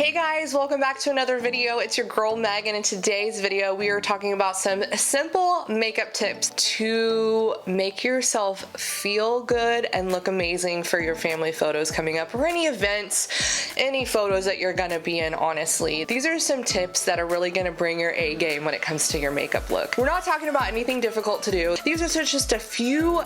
Hey guys, welcome back to another video. It's your girl Megan. In today's video we are talking about some simple makeup tips to make yourself feel good and look amazing for your family photos coming up or any events, any photos that you're gonna be in. Honestly, these are some tips that are really gonna bring your A game when it comes to your makeup look. We're not talking about anything difficult to do. These are just a few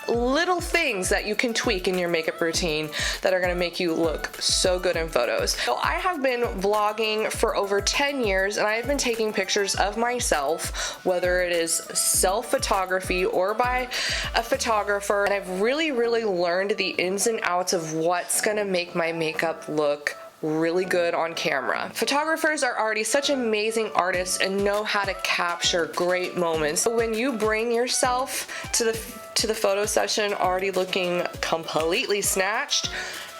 little things that you can tweak in your makeup routine that are gonna make you look so good in photos. So I have been vlogging for over 10 years and I've been taking pictures of myself, whether it is self-photography or by a photographer, and I've really learned the ins and outs of what's gonna make my makeup look really good on camera. Photographers are already such amazing artists and know how to capture great moments. So when you bring yourself to the photo session already looking completely snatched,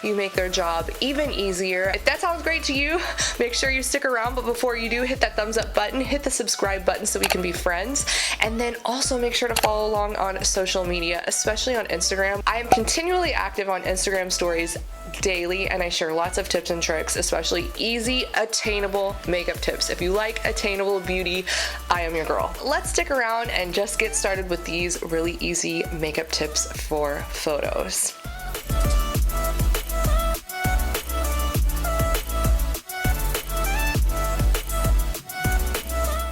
you make their job even easier. If that sounds great to you, make sure you stick around, but before you do, hit that thumbs up button, hit the subscribe button so we can be friends, and then also make sure to follow along on social media, especially on Instagram. I am continually active on Instagram stories daily and I share lots of tips and tricks, especially easy, attainable makeup tips. If you like attainable beauty, I am your girl. Let's stick around and just get started with these really easy makeup tips for photos.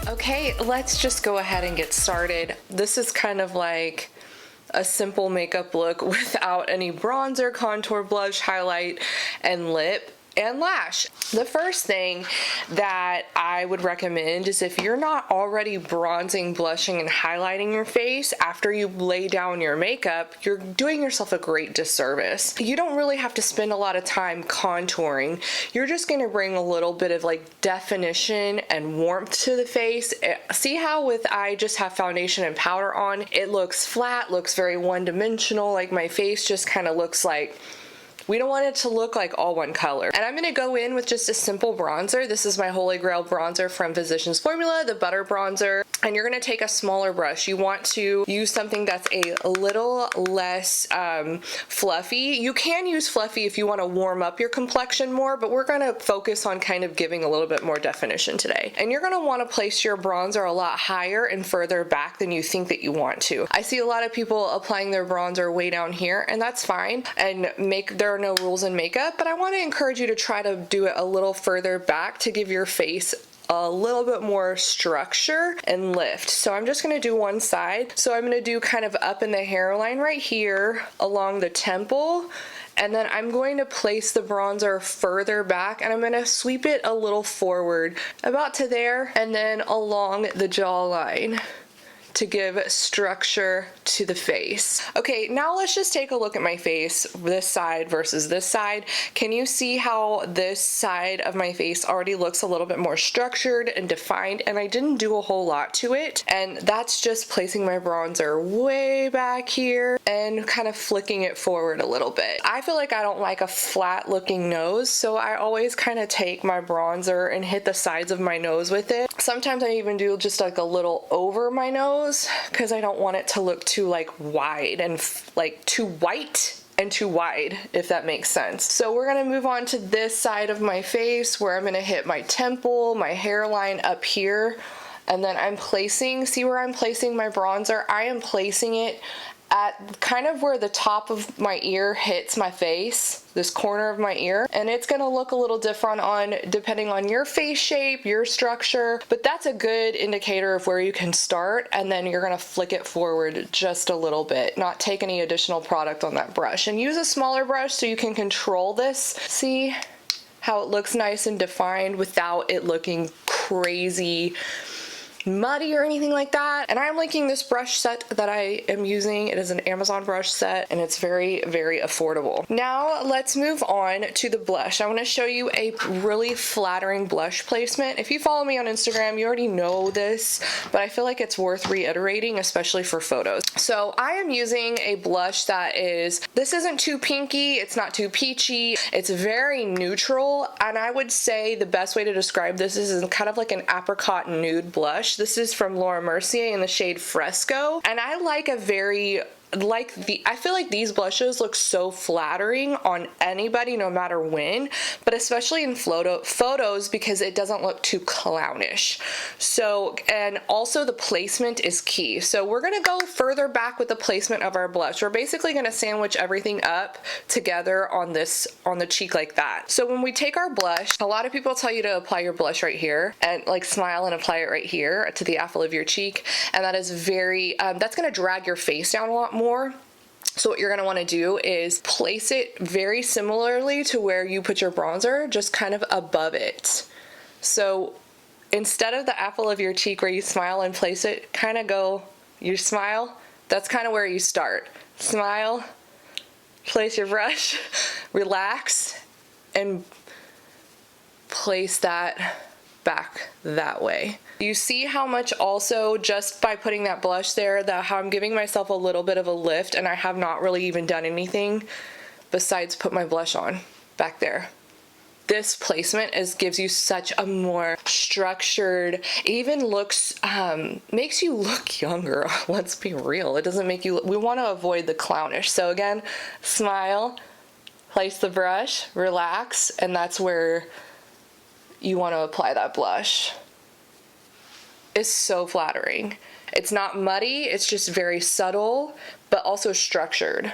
Okay, let's just go ahead and get started. This is kind of like a simple makeup look without any bronzer, contour, blush, highlight, and lip and lash. The first thing that I would recommend is if you're not already bronzing, blushing, and highlighting your face after you lay down your makeup, you're doing yourself a great disservice. You don't really have to spend a lot of time contouring. You're just gonna bring a little bit of like definition and warmth to the face. See how with I just have foundation and powder on, it looks flat, looks very one-dimensional, like my face just kind of looks like, we don't want it to look like all one color. And I'm gonna go in with just a simple bronzer. This is my Holy Grail bronzer from Physicians Formula, the Butter Bronzer. And you're gonna take a smaller brush. You want to use something that's a little less fluffy. You can use fluffy if you wanna warm up your complexion more, but we're gonna focus on kind of giving a little bit more definition today. And you're gonna wanna place your bronzer a lot higher and further back than you think that you want to. I see a lot of people applying their bronzer way down here, and that's fine. And there are no rules in makeup, but I wanna encourage you to try to do it a little further back to give your face a little bit more structure and lift. So I'm just gonna do one side. So I'm gonna do kind of up in the hairline right here along the temple, and then I'm going to place the bronzer further back and I'm gonna sweep it a little forward about to there and then along the jawline to give structure to the face. Okay, now let's just take a look at my face, this side versus this side. Can you see how this side of my face already looks a little bit more structured and defined, and I didn't do a whole lot to it, and that's just placing my bronzer way back here and kind of flicking it forward a little bit. I feel like I don't like a flat looking nose, so I always kind of take my bronzer and hit the sides of my nose with it. Sometimes I even do just like a little over my nose because I don't want it to look too like wide and like too white and too wide, if that makes sense. So we're gonna move on to this side of my face where I'm gonna hit my temple, my hairline up here, and then I'm placing, see where I'm placing my bronzer? I am placing it at kind of where the top of my ear hits my face, this corner of my ear, and it's gonna look a little different depending on your face shape, your structure, but that's a good indicator of where you can start, and then you're gonna flick it forward just a little bit, not take any additional product on that brush, and use a smaller brush so you can control this. See how it looks nice and defined without it looking crazy muddy or anything like that. And I'm liking this brush set that I am using. It is an Amazon brush set and it's very affordable. Now let's move on to the blush. I want to show you a really flattering blush placement. If you follow me on Instagram, you already know this, but I feel like it's worth reiterating, especially for photos. So I am using a blush this isn't too pinky, it's not too peachy, it's very neutral, and I would say the best way to describe this is kind of like an apricot nude blush. This is from Laura Mercier in the shade Fresco, and I like a very I feel like these blushes look so flattering on anybody no matter when, but especially in photos because it doesn't look too clownish. So, and also the placement is key. So we're gonna go further back with the placement of our blush. We're basically gonna sandwich everything up together on the cheek like that. So when we take our blush, a lot of people tell you to apply your blush right here and like smile and apply it right here to the apple of your cheek, and that is very that's going to drag your face down a lot more. So what you're going to want to do is place it very similarly to where you put your bronzer, just kind of above it. So instead of the apple of your cheek where you smile and place it, kind of go, you smile, that's kind of where you start. Smile, place your brush, relax, and place that back that way. You see how much also just by putting that blush there, how I'm giving myself a little bit of a lift, and I have not really even done anything besides put my blush on back there. This placement gives you such a more structured, even looks, makes you look younger. Let's be real. It doesn't make you, we want to avoid the clownish. So again, smile, place the brush, relax, and that's where you want to apply that blush. It's so flattering. It's not muddy, it's just very subtle, but also structured.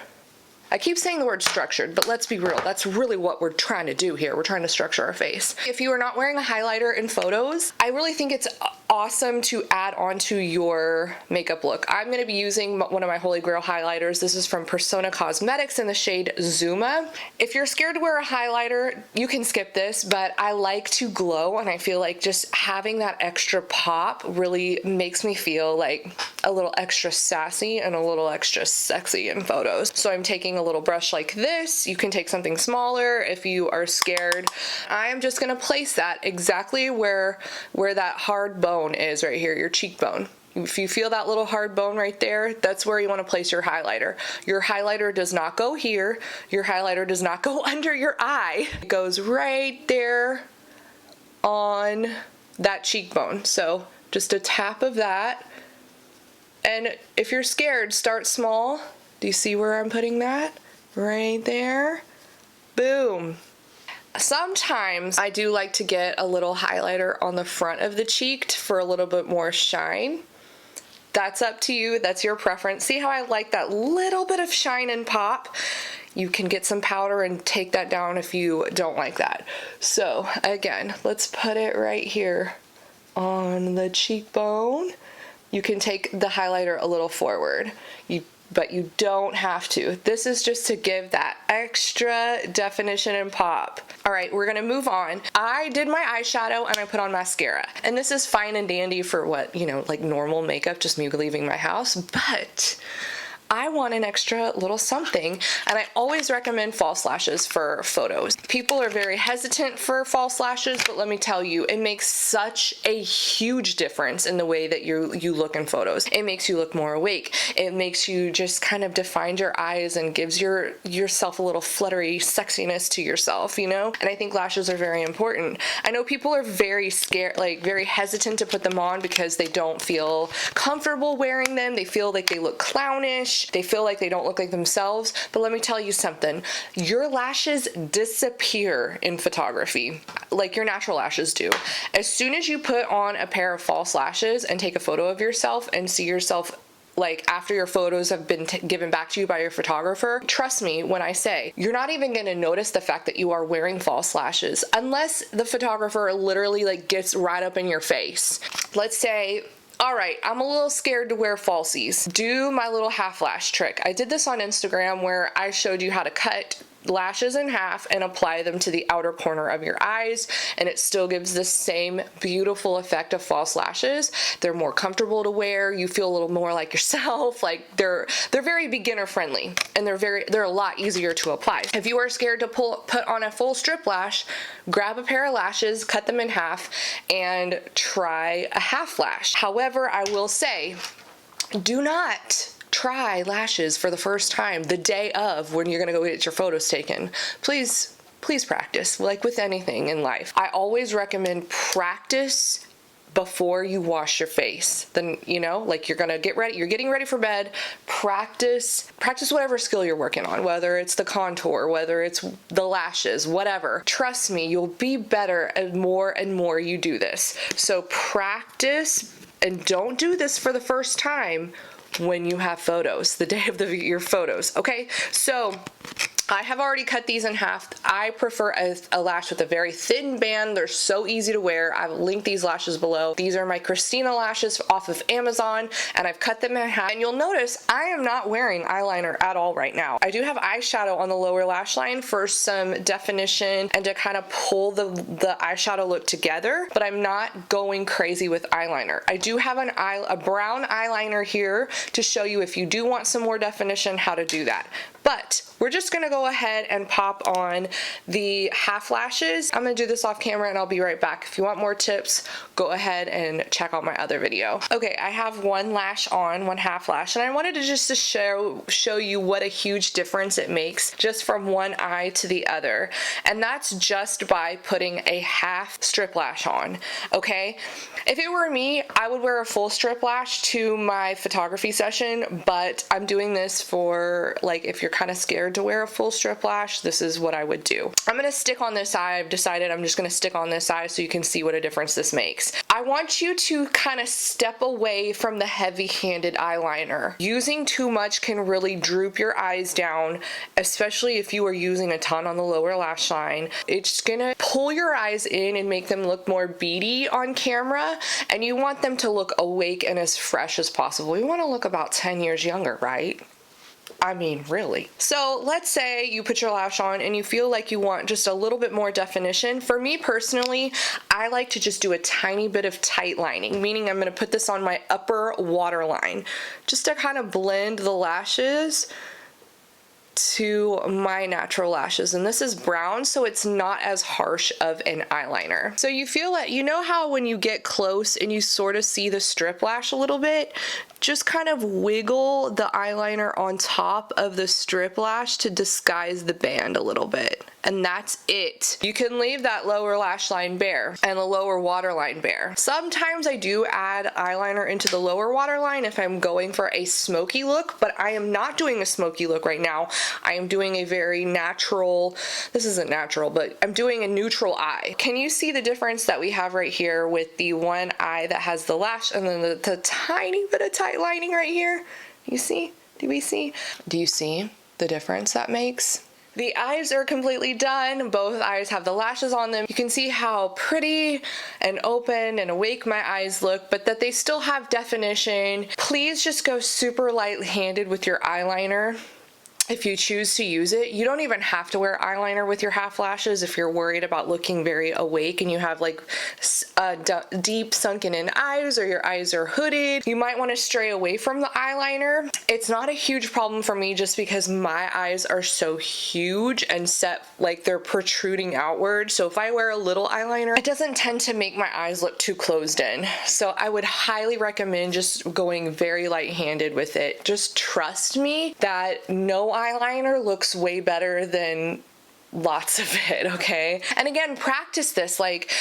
I keep saying the word structured, but let's be real, that's really what we're trying to do here. We're trying to structure our face. If you are not wearing a highlighter in photos, I really think it's awesome to add onto your makeup look. I'm gonna be using one of my Holy Grail highlighters. This is from Persona Cosmetics in the shade Zuma. If you're scared to wear a highlighter, you can skip this, but I like to glow, and I feel like just having that extra pop really makes me feel like a little extra sassy and a little extra sexy in photos. So I'm taking a little brush like this. You can take something smaller if you are scared. I am just gonna place that exactly where that hard bone is right here, your cheekbone. If you feel that little hard bone right there, that's where you want to place your highlighter. Your highlighter does not go here. Your highlighter does not go under your eye. It goes right there on that cheekbone. So just a tap of that. And if you're scared, start small. Do you see where I'm putting that? Right there. Boom. Sometimes I do like to get a little highlighter on the front of the cheek for a little bit more shine. That's up to you, that's your preference. See how I like that little bit of shine and pop? You can get some powder and take that down if you don't like that. So again, let's put it right here on the cheekbone. You can take the highlighter a little forward, but you don't have to. This is just to give that extra definition and pop. All right, we're gonna move on. I did my eyeshadow and I put on mascara. And this is fine and dandy for what, you know, like normal makeup, just me leaving my house, but I want an extra little something, and I always recommend false lashes for photos. People are very hesitant for false lashes, but let me tell you, it makes such a huge difference in the way that you look in photos. It makes you look more awake. It makes you just kind of define your eyes and gives yourself a little fluttery sexiness to yourself, you know? And I think lashes are very important. I know people are very scared, like very hesitant to put them on because they don't feel comfortable wearing them. They feel like they look clownish. They feel like they don't look like themselves, but let me tell you something. Your lashes disappear in photography, like your natural lashes do. As soon as you put on a pair of false lashes and take a photo of yourself and see yourself like after your photos have been given back to you by your photographer, trust me when I say, you're not even gonna notice the fact that you are wearing false lashes unless the photographer literally like gets right up in your face. Let's say, all right, I'm a little scared to wear falsies. Do my little half lash trick. I did this on Instagram where I showed you how to cut lashes in half and apply them to the outer corner of your eyes, and it still gives the same beautiful effect of false lashes. They're more comfortable to wear. You feel a little more like yourself. Like they're very beginner friendly, and they're a lot easier to apply. If you are scared to put on a full strip lash, grab a pair of lashes, cut them in half, and try a half lash. However, I will say, do not try lashes for the first time the day of when you're gonna go get your photos taken. Please practice, like with anything in life. I always recommend practice before you wash your face. Then, you know, like you're getting ready for bed, practice whatever skill you're working on, whether it's the contour, whether it's the lashes, whatever. Trust me, you'll be better and more you do this. So practice, and don't do this for the first time when you have photos, the day of your photos, okay? So I have already cut these in half. I prefer a lash with a very thin band. They're so easy to wear. I've linked these lashes below. These are my Christina lashes off of Amazon, and I've cut them in half. And you'll notice I am not wearing eyeliner at all right now. I do have eyeshadow on the lower lash line for some definition and to kind of pull the eyeshadow look together, but I'm not going crazy with eyeliner. I do have a brown eyeliner here to show you, if you do want some more definition, how to do that. But we're just gonna go ahead and pop on the half lashes. I'm gonna do this off camera and I'll be right back. If you want more tips, go ahead and check out my other video. Okay, I have one lash on, one half lash, and I wanted to just show you what a huge difference it makes just from one eye to the other. And that's just by putting a half strip lash on, okay? If it were me, I would wear a full strip lash to my photography session, but I'm doing this for, like, if you're kind of scared to wear a full strip lash, this is what I would do. I'm gonna stick on this eye. I've decided I'm just gonna stick on this eye so you can see what a difference this makes. I want you to kind of step away from the heavy-handed eyeliner. Using too much can really droop your eyes down, especially if you are using a ton on the lower lash line. It's gonna pull your eyes in and make them look more beady on camera, and you want them to look awake and as fresh as possible. You want to look about 10 years younger, right? I mean, really. So let's say you put your lash on and you feel like you want just a little bit more definition. For me personally, I like to just do a tiny bit of tight lining, meaning I'm gonna put this on my upper waterline, just to kind of blend the lashes to my natural lashes. And this is brown, so it's not as harsh of an eyeliner. So you feel that, you know how when you get close and you sort of see the strip lash a little bit, just kind of wiggle the eyeliner on top of the strip lash to disguise the band a little bit. And that's it. You can leave that lower lash line bare and the lower waterline bare. Sometimes I do add eyeliner into the lower waterline if I'm going for a smoky look, but I am not doing a smoky look right now. I am doing a very natural, this isn't natural, but I'm doing a neutral eye. Can you see the difference that we have right here with the one eye that has the lash and then the tiny bit of tight lining right here? You see? Do we see? Do you see the difference that makes? The eyes are completely done. Both eyes have the lashes on them. You can see how pretty and open and awake my eyes look, but that they still have definition. Please just go super light-handed with your eyeliner. If you choose to use it, you don't even have to wear eyeliner with your half lashes if you're worried about looking very awake and you have like deep sunken in eyes, or your eyes are hooded. You might want to stray away from the eyeliner. It's not a huge problem for me just because my eyes are so huge and set, like they're protruding outward. So if I wear a little eyeliner, it doesn't tend to make my eyes look too closed in. So I would highly recommend just going very light-handed with it. Just trust me that no eyeliner looks way better than lots of it, okay? And again, practice this, like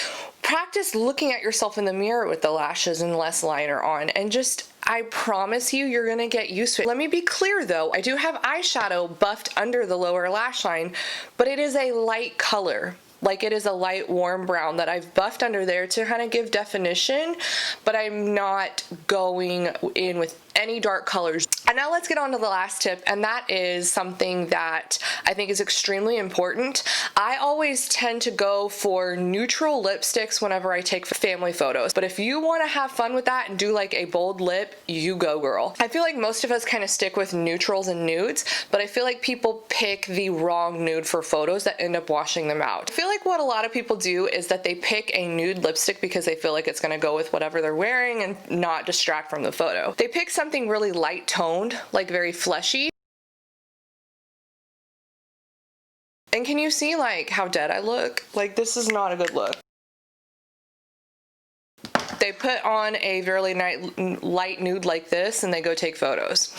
practice looking at yourself in the mirror with the lashes and less liner on, and just, I promise you, you're gonna get used to it. Let me be clear though, I do have eyeshadow buffed under the lower lash line, but it is a light color. Like it is a light warm brown that I've buffed under there to kind of give definition, but I'm not going in with any dark colors. And now let's get on to the last tip, and that is something that I think is extremely important. I always tend to go for neutral lipsticks whenever I take family photos, but if you want to have fun with that and do like a bold lip, you go girl. I feel like most of us kind of stick with neutrals and nudes, but I feel like people pick the wrong nude for photos that end up washing them out. I feel like what a lot of people do is that they pick a nude lipstick because they feel like it's going to go with whatever they're wearing and not distract from the photo. They pick something really light toned, like very fleshy. And can you see like how dead I look? Like this is not a good look. They put on a very light nude like this and they go take photos.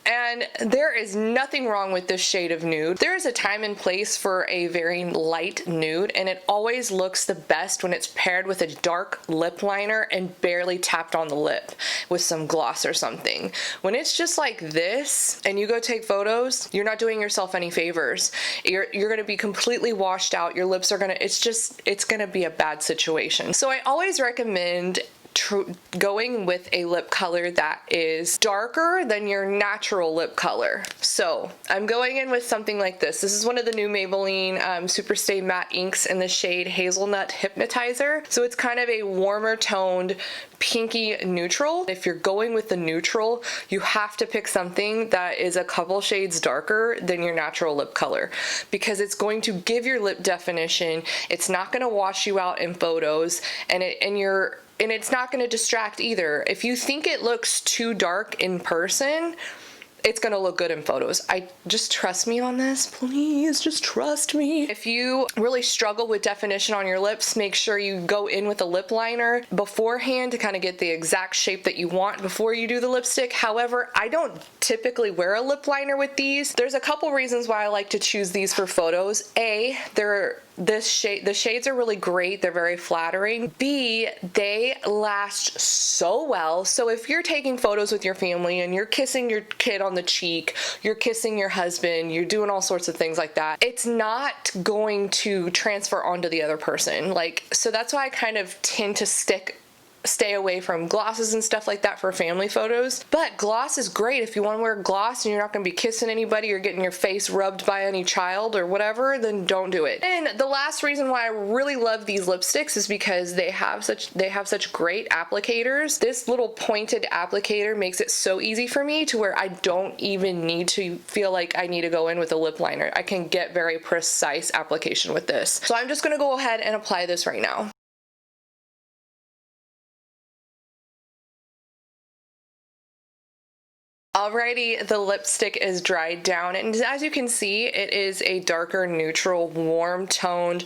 And there is nothing wrong with this shade of nude. There is a time and place for a very light nude, and it always looks the best when it's paired with a dark lip liner and barely tapped on the lip with some gloss or something. When it's just like this and you go take photos, you're not doing yourself any favors. You're gonna be completely washed out. Your lips are gonna, it's gonna be a bad situation. So I always recommend going with a lip color that is darker than your natural lip color. So I'm going in with something like this. This is one of the new Maybelline Super Stay Matte inks in the shade Hazelnut Hypnotizer. So it's kind of a warmer toned pinky neutral. If you're going with the neutral, you have to pick something that is a couple shades darker than your natural lip color, because it's going to give your lip definition. It's not going to wash you out in photos, and it's not going to distract either. If you think it looks too dark in person, it's gonna look good in photos. Just trust me on this, please, just trust me. If you really struggle with definition on your lips, make sure you go in with a lip liner beforehand to kind of get the exact shape that you want before you do the lipstick. However, I don't typically wear a lip liner with these. There's a couple reasons why I like to choose these for photos. A, the shades are really great. They're very flattering. B, they last so well. So if you're taking photos with your family and you're kissing your kid on the cheek, you're kissing your husband, you're doing all sorts of things like that, it's not going to transfer onto the other person. So that's why I kind of tend to stay away from glosses and stuff like that for family photos. But gloss is great if you want to wear gloss and you're not going to be kissing anybody or getting your face rubbed by any child or whatever, then don't do it. And the last reason why I really love these lipsticks is because they have such great applicators. This little pointed applicator makes it so easy for me to where I don't even need to feel like I need to go in with a lip liner. I can get very precise application with this. So I'm just going to go ahead and apply this right now. Alrighty, the lipstick is dried down, and as you can see, it is a darker neutral, warm toned,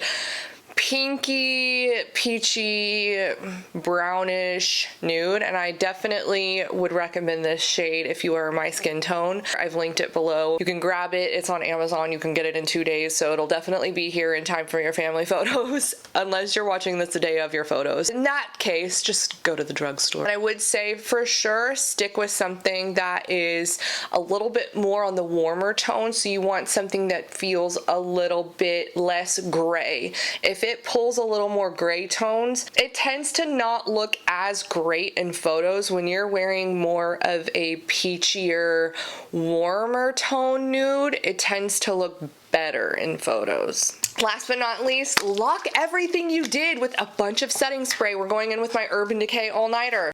pinky, peachy, brownish nude, and I definitely would recommend this shade if you are my skin tone. I've linked it below. You can grab it. It's on Amazon. You can get it in 2 days, so it'll definitely be here in time for your family photos, unless you're watching this the day of your photos. In that case, just go to the drugstore. And I would say for sure stick with something that is a little bit more on the warmer tone, so you want something that feels a little bit less gray. If it pulls a little more gray tones, it tends to not look as great in photos. When you're wearing more of a peachier, warmer tone nude, it tends to look better in photos. Last but not least, lock everything you did with a bunch of setting spray. We're going in with my Urban Decay All-Nighter.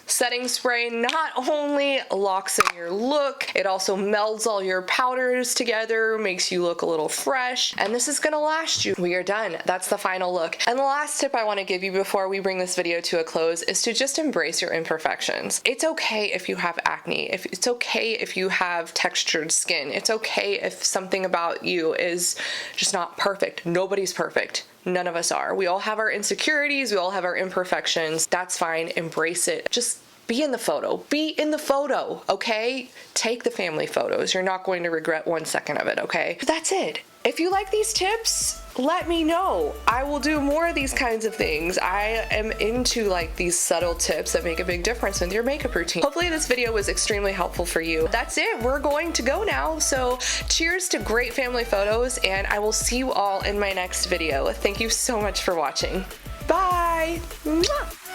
Setting spray not only locks in your look, it also melds all your powders together, makes you look a little fresh, and this is gonna last you. We are done. That's the final look. And the last tip I want to give you before we bring this video to a close is to just embrace your imperfections. It's okay if you have acne. It's okay if you have textured skin. It's okay if something about you is just not perfect. Nobody's perfect. None of us are. We all have our insecurities. We all have our imperfections. That's fine. Embrace it. Just be in the photo. Be in the photo, okay? Take the family photos. You're not going to regret 1 second of it, okay? But that's it. If you like these tips, let me know. I will do more of these kinds of things. I am into these subtle tips that make a big difference with your makeup routine. Hopefully this video was extremely helpful for you. That's it. We're going to go now. So cheers to great family photos, and I will see you all in my next video. Thank you so much for watching. Bye. Mwah.